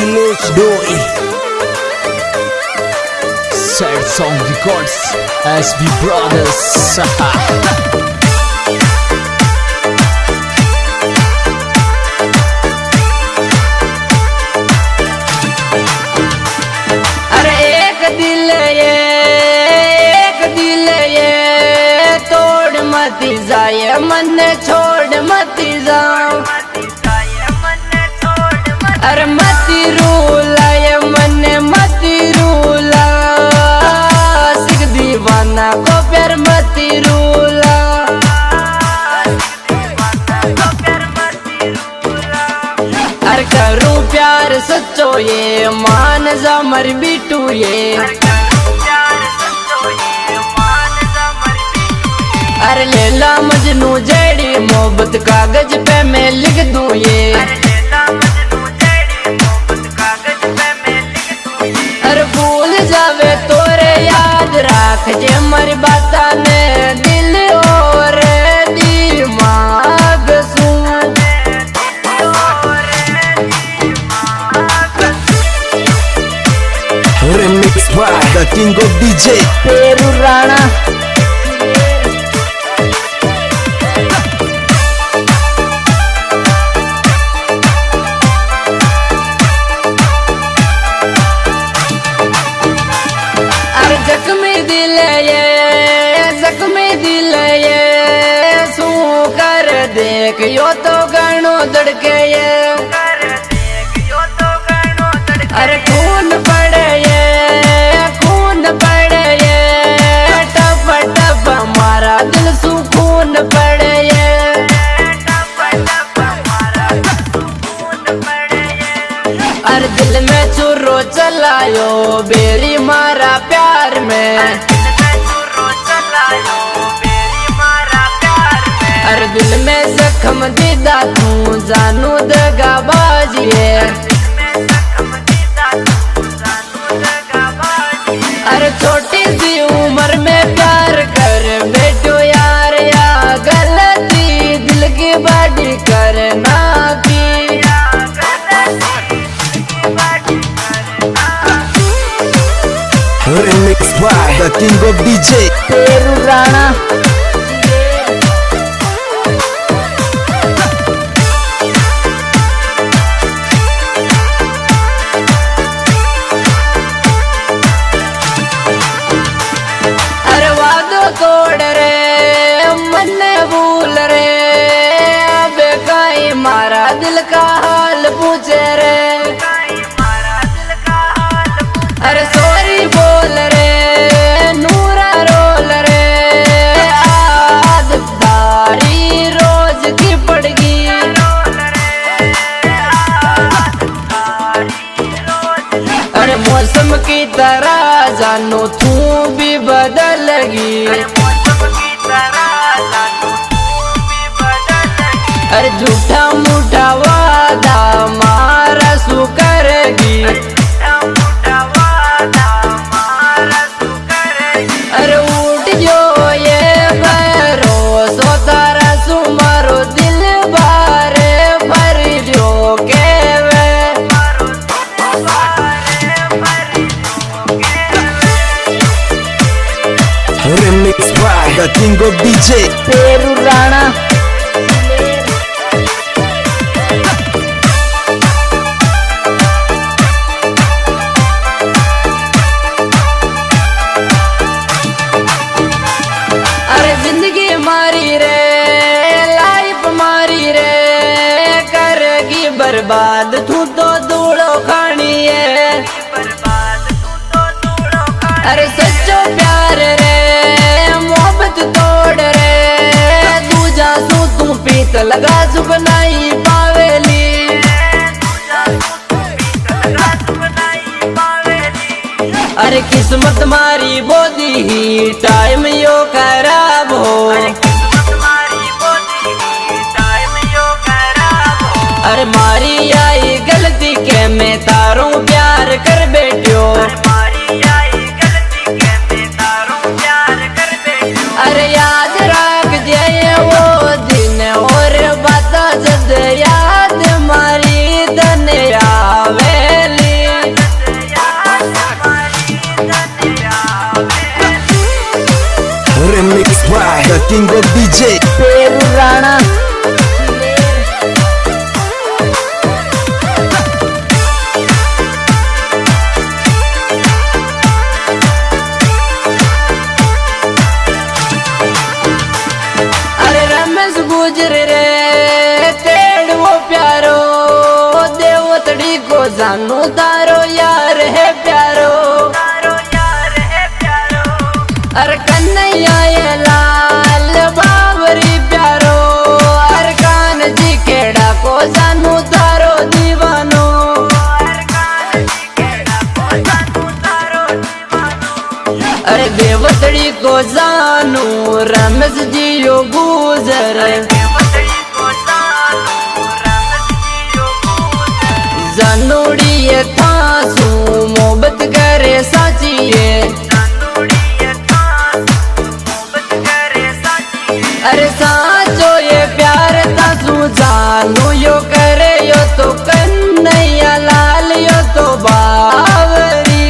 Akhilesh Doi. Sad Song Records, SB Brothers. जाए मन छोड़ मत जाओ, अरे मत रूला ये मन मत रूला, सिख दीवाना को प्यार मत रूला। अरे करूँ प्यार सच्चो ये मान जा मर बिटू ये, अरे लैला मजनू जेड़ी मोहब्बत कागज पे मैं लिख दूं ये, अरे भूल जावे तोरे याद राख जे मर बाता ने दिल और दिमाग सू। Remix by the King of DJ पेरू राणा। जख्मी दिल ये सू कर देख यो तो गणो दड़के ये, अरे खून पड़े ये टप टप हमारा दिल सू खून पड़े ये, अरे दिल में चुर्रो चलायो बेरी मारा प्यार में, अरे दिल में जख्म दीदा तू जानू दगा बाजिए, अरे छोटी सी उम्र में प्यार कर बेटो यार या गलती दिल की बड़ी करना की। Remix by the King of DJ पेरू राणा। अरे वादो तोड़ रे मन भूल रे, अब कहीं मारा दिल का हाल पूछे रे, अरे सॉरी बोल रे नूरा रोल रे, आदतदारी रोज की पड़गी, अरे मौसम की तरह जानो तू भी बदलगी, अरे झूठा मूठा वादा मारा सू करेगी, अरे उठ जो ये भरोसो तारा सू मारो दिल बारे भर जो के वे। Remix by the King of DJ पेरू राणा। अरे जिंदगी मारी रे लाइफ मारी रे, करेगी बर्बाद तू तो धूड़ो खानी है, अरे सच्चो प्यार रे मोहब्बत तोड़ रे, दूजा सू तू पीत लगा सुख नहीं पावेली, अरे किस्मत मारी बोदी ही टाइम यो खराब हो, अरे मारी आई गलती के मैं तारों प्यार कर बैठो, अरे याद रख जे वो दिन और बता जद याद मारी धन आवेली। king of DJ. पेरू राणा अरे रमेश गुजर रे तेड़ वो प्यारो देवतड़ी को जानू तारो यार है प्यारो अरे कन्हैया ये लाल बाबरी प्यारो अरे कान जी केड़ा को जानू तारो दीवानो अरे देवतड़ी को जानू रमेश जी यो गुजर जानूड़ी ये थासू मोहब्बत करे साची ये अरे साचो ये प्यार तासू जानू यो करे यो तो कन्हैया लाल यो तो बावरी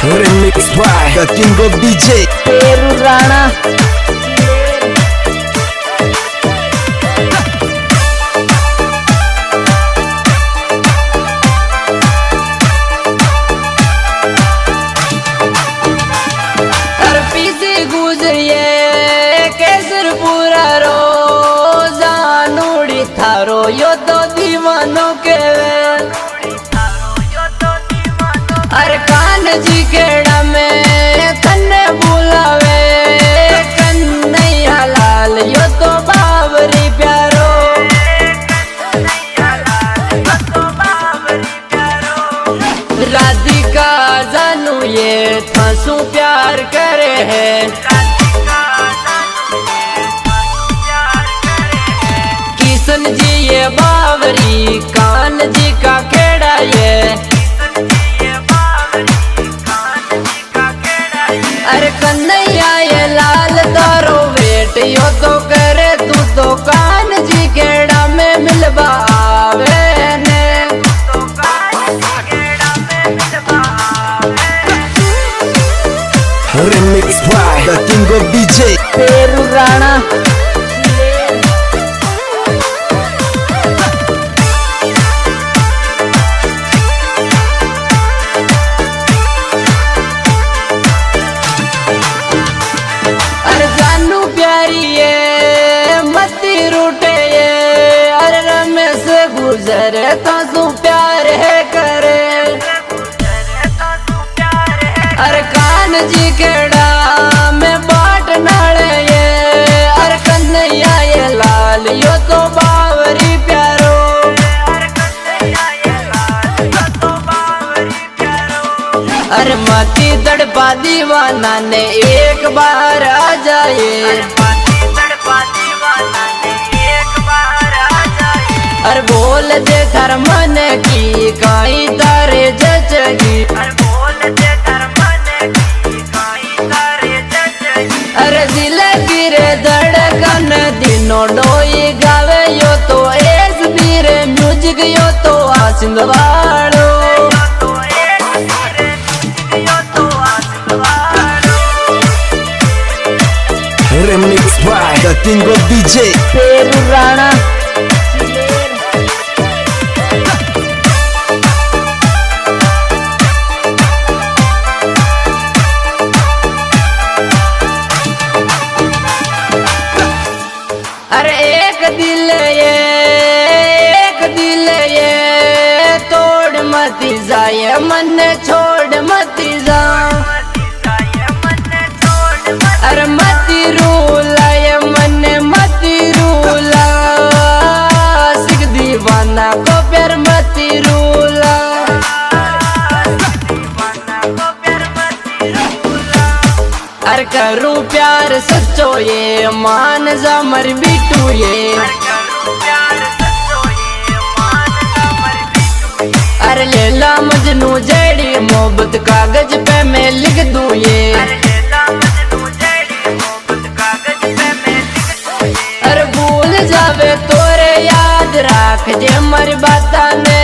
Remix by the king of DJ. पेरू राणा गुजरिए केसर पूरा रो जानूड़ी थारो यो तो दीवानों के अरे कान जी केड़ा में कन्ने बुलावे कन्हैया लाल यो तो बावरी प्यारो राधिका जानू ये थासू प्यार करे है किशन जी ये बावरी कान जी का खेड़ा ये अरे कन्हैया ये लाल तारो वेट यो तो करे तू तो कान जी खेड़ा में मिलवा आवे ने Remix by the king of DJ. पेरू राणा अरे जानू प्यारी ये मती रूटे ये अरे रमेश गुजरे तो तू प्यार है करे अरे कान जी केड़ा में बाट नाले ये अरे कन्हैया ये लाल यो तो बावरी प्यारो अरे मती तड़पा दीवाना ने एक बार आ जाए अरे बोल दे थर मन की काई तारे जचगी अरे दिल गिरे धड़कन दिनों डोई गावे यो तो एस बीरे म्यूजिक यो तो आसिंद वालो Remix by the king of DJ. पेरू राणा अरे एक दिल ये तोड़ मती जाए मन छोड़ मती जा अरे मती रूला ये मन मती रूला सिख दीवाना को प्यार मती रूला अरे करूं प्यार सच्चो ये मान जा मर बिटू ये अरे लेला मजनू जड़ी मोहब्बत कागज पे मैं लिख दूं ये अरे भूल जावे तोरे याद राख जे मर बाता ने